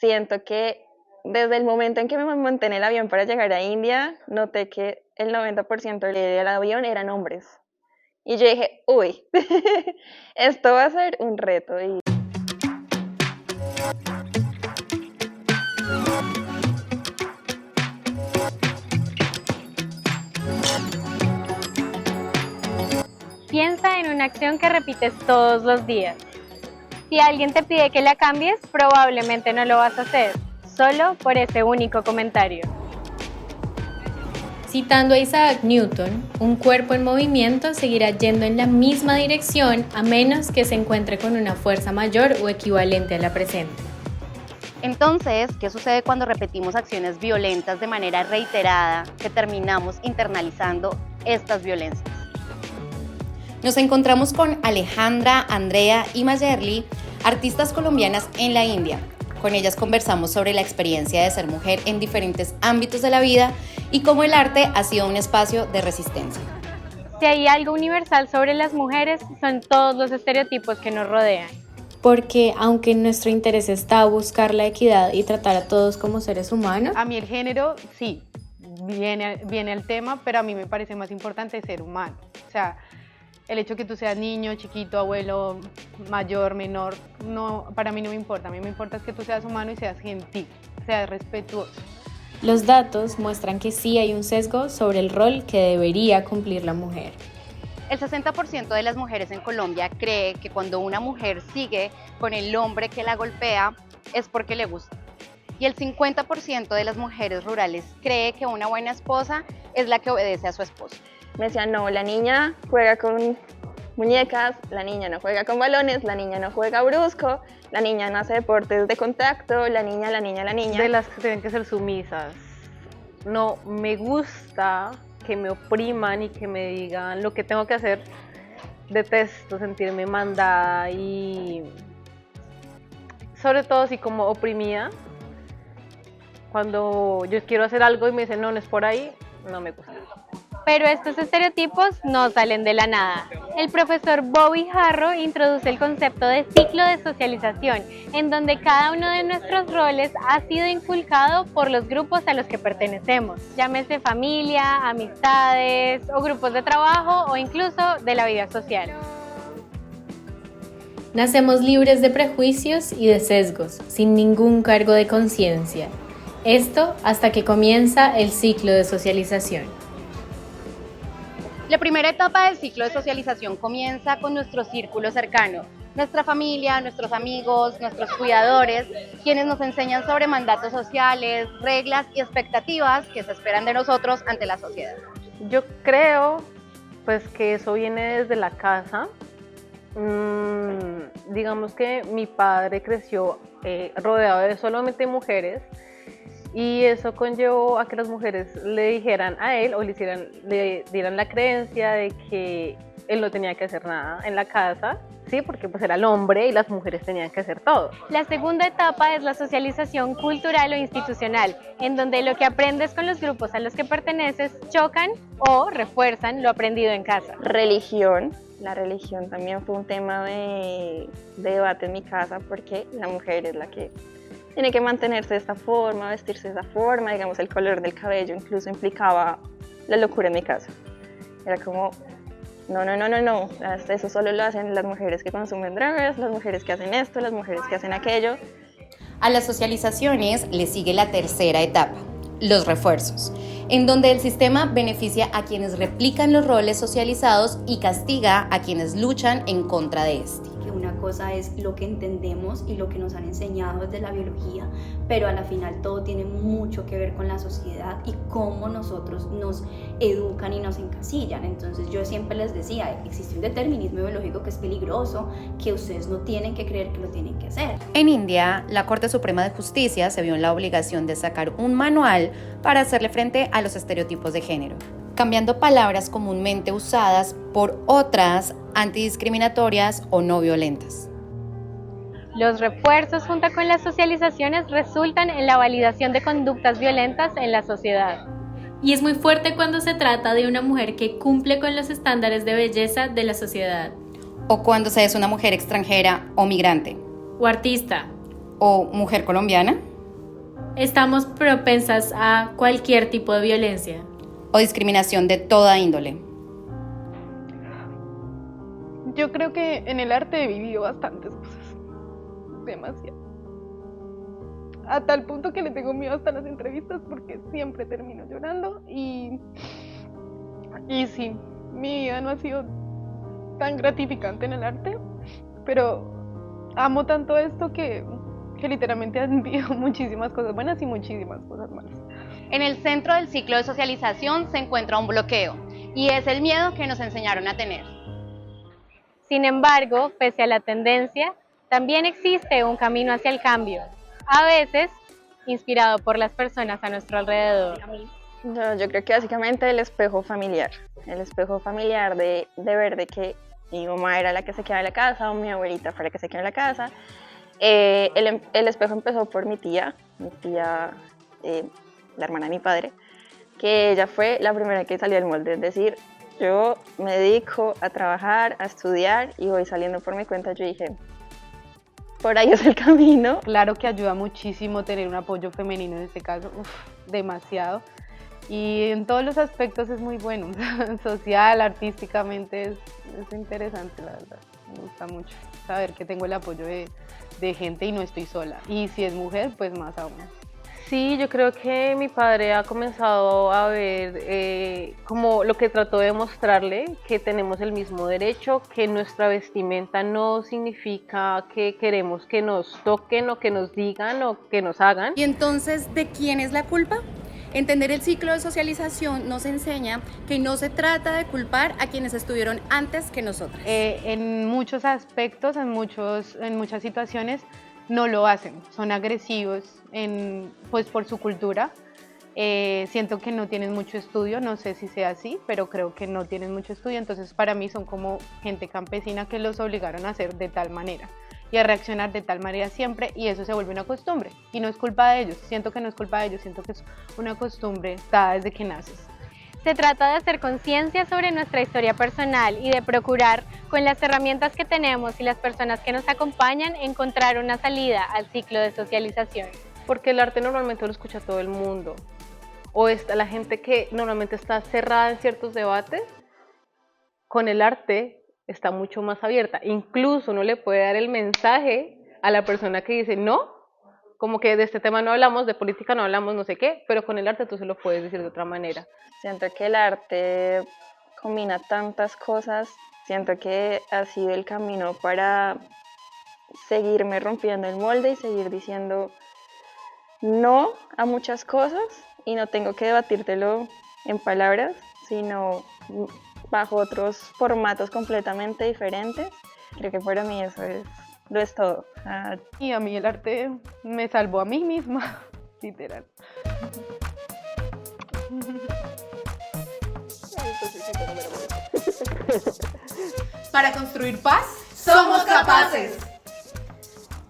siento que desde el momento en que me monté en el avión para llegar a India, noté que el 90% del avión eran hombres. Y yo dije, uy, esto va a ser un reto. Y piensa en una acción que repites todos los días. Si alguien te pide que la cambies, probablemente no lo vas a hacer, solo por ese único comentario. Citando a Isaac Newton, un cuerpo en movimiento seguirá yendo en la misma dirección a menos que se encuentre con una fuerza mayor o equivalente a la presente. Entonces, ¿qué sucede cuando repetimos acciones violentas de manera reiterada que terminamos internalizando estas violencias? Nos encontramos con Alejandra, Andrea y Mayerly, artistas colombianas en la India. Con ellas conversamos sobre la experiencia de ser mujer en diferentes ámbitos de la vida y cómo el arte ha sido un espacio de resistencia. Si hay algo universal sobre las mujeres, son todos los estereotipos que nos rodean. Porque aunque nuestro interés está buscar la equidad y tratar a todos como seres humanos, A mí el género sí, viene al tema, pero a mí me parece más importante ser humano. O sea, el hecho que tú seas niño, chiquito, abuelo, mayor, menor, no, para mí no me importa. A mí me importa es que tú seas humano y seas gentil, seas respetuoso. los datos muestran que sí hay un sesgo sobre el rol que debería cumplir la mujer. El 60% de las mujeres en Colombia cree que cuando una mujer sigue con el hombre que la golpea es porque le gusta. Y el 50% de las mujeres rurales cree que una buena esposa es la que obedece a su esposo. me decían, no, la niña juega con muñecas, la niña no juega con balones, la niña no juega brusco, la niña no hace deportes de contacto, la niña. De las que tienen que ser sumisas. No me gusta que me opriman y que me digan lo que tengo que hacer. Detesto sentirme mandada y sobre todo así como oprimida. Cuando yo quiero hacer algo y me dicen no, no es por ahí, no me gusta. Pero estos estereotipos no salen de la nada. El profesor Bobby Harro introduce el concepto de ciclo de socialización, en donde cada uno de nuestros roles ha sido inculcado por los grupos a los que pertenecemos, llámese familia, amistades o grupos de trabajo o incluso de la vida social. Nacemos libres de prejuicios y de sesgos, sin ningún cargo de conciencia. Esto hasta que comienza el ciclo de socialización. La primera etapa del ciclo de socialización comienza con nuestro círculo cercano, nuestra familia, nuestros amigos, nuestros cuidadores, quienes nos enseñan sobre mandatos sociales, reglas y expectativas que se esperan de nosotros ante la sociedad. Yo creo pues que eso viene desde la casa. Digamos que mi padre creció rodeado de solamente mujeres y eso conllevó a que las mujeres le dijeran a él o le dieran la creencia de que él no tenía que hacer nada en la casa, sí, porque pues era el hombre y las mujeres tenían que hacer todo. La segunda etapa es la socialización cultural o institucional, en donde lo que aprendes con los grupos a los que perteneces chocan o refuerzan lo aprendido en casa. Religión. La religión también fue un tema de debate en mi casa porque la mujer es la que tiene que mantenerse de esta forma, vestirse de esta forma, digamos el color del cabello incluso implicaba la locura en mi casa. Era como, no, eso solo lo hacen las mujeres que consumen drogas, las mujeres que hacen esto, las mujeres que hacen aquello. A las socializaciones le sigue la tercera etapa, los refuerzos, en donde el sistema beneficia a quienes replican los roles socializados y castiga a quienes luchan en contra de este. Una cosa es lo que entendemos y lo que nos han enseñado desde la biología, pero a la final todo tiene mucho que ver con la sociedad y cómo nosotros nos educan y nos encasillan. Entonces yo siempre les decía, existe un determinismo biológico que es peligroso, que ustedes no tienen que creer que lo tienen que hacer. En India, la Corte Suprema de Justicia se vio en la obligación de sacar un manual para hacerle frente a los estereotipos de género, cambiando palabras comúnmente usadas por otras antidiscriminatorias o no violentas. Los refuerzos junto con las socializaciones resultan en la validación de conductas violentas en la sociedad. Y es muy fuerte cuando se trata de una mujer que cumple con los estándares de belleza de la sociedad. O cuando se es una mujer extranjera o migrante. O artista. O mujer colombiana. estamos propensas a cualquier tipo de violencia o discriminación de toda índole. Yo creo que en el arte he vivido bastantes cosas, demasiado. A tal punto que le tengo miedo hasta las entrevistas porque siempre termino llorando y sí, mi vida no ha sido tan gratificante en el arte, pero amo tanto esto que literalmente han vivido muchísimas cosas buenas y muchísimas cosas malas. En el centro del ciclo de socialización se encuentra un bloqueo y es el miedo que nos enseñaron a tener. Sin embargo, pese a la tendencia, también existe un camino hacia el cambio, a veces inspirado por las personas a nuestro alrededor. Yo creo que básicamente el espejo familiar de ver de que mi mamá era la que se quedaba en la casa o mi abuelita fue la que se quedaba en la casa. El espejo empezó por mi tía, la hermana de mi padre, que ella fue la primera que salió del molde, es decir, yo me dedico a trabajar, a estudiar y voy saliendo por mi cuenta. Yo dije, por ahí es el camino. Claro que ayuda muchísimo tener un apoyo femenino en este caso, demasiado. Y en todos los aspectos es muy bueno, social, artísticamente es interesante, la verdad. Me gusta mucho saber que tengo el apoyo de gente y no estoy sola. Y si es mujer, pues más aún. Sí, yo creo que mi padre ha comenzado a ver como lo que trató de mostrarle, que tenemos el mismo derecho, que nuestra vestimenta no significa que queremos que nos toquen o que nos digan o que nos hagan. Y entonces, ¿de quién es la culpa? Entender el ciclo de socialización nos enseña que no se trata de culpar a quienes estuvieron antes que nosotros. En muchos aspectos, en muchas situaciones, no lo hacen, son agresivos pues por su cultura. Siento que no tienen mucho estudio, no sé si sea así, pero creo que no tienen mucho estudio, entonces para mí son como gente campesina que los obligaron a hacer de tal manera y a reaccionar de tal manera siempre, y eso se vuelve una costumbre y no es culpa de ellos, siento que no es culpa de ellos, siento que es una costumbre dada desde que naces. Se trata de hacer conciencia sobre nuestra historia personal y de procurar, con las herramientas que tenemos y las personas que nos acompañan, encontrar una salida al ciclo de socialización. Porque el arte normalmente lo escucha todo el mundo, o la gente que normalmente está cerrada en ciertos debates, con el arte está mucho más abierta. Incluso uno le puede dar el mensaje a la persona que dice no, como que de este tema no hablamos, de política no hablamos, no sé qué, pero con el arte tú se lo puedes decir de otra manera. Siento que el arte combina tantas cosas, siento que ha sido el camino para seguirme rompiendo el molde y seguir diciendo no a muchas cosas, y no tengo que debatírtelo en palabras, sino bajo otros formatos completamente diferentes. Creo que para mí eso lo es todo. Y a mí el arte me salvó a mí misma, literal. Para construir paz, somos capaces.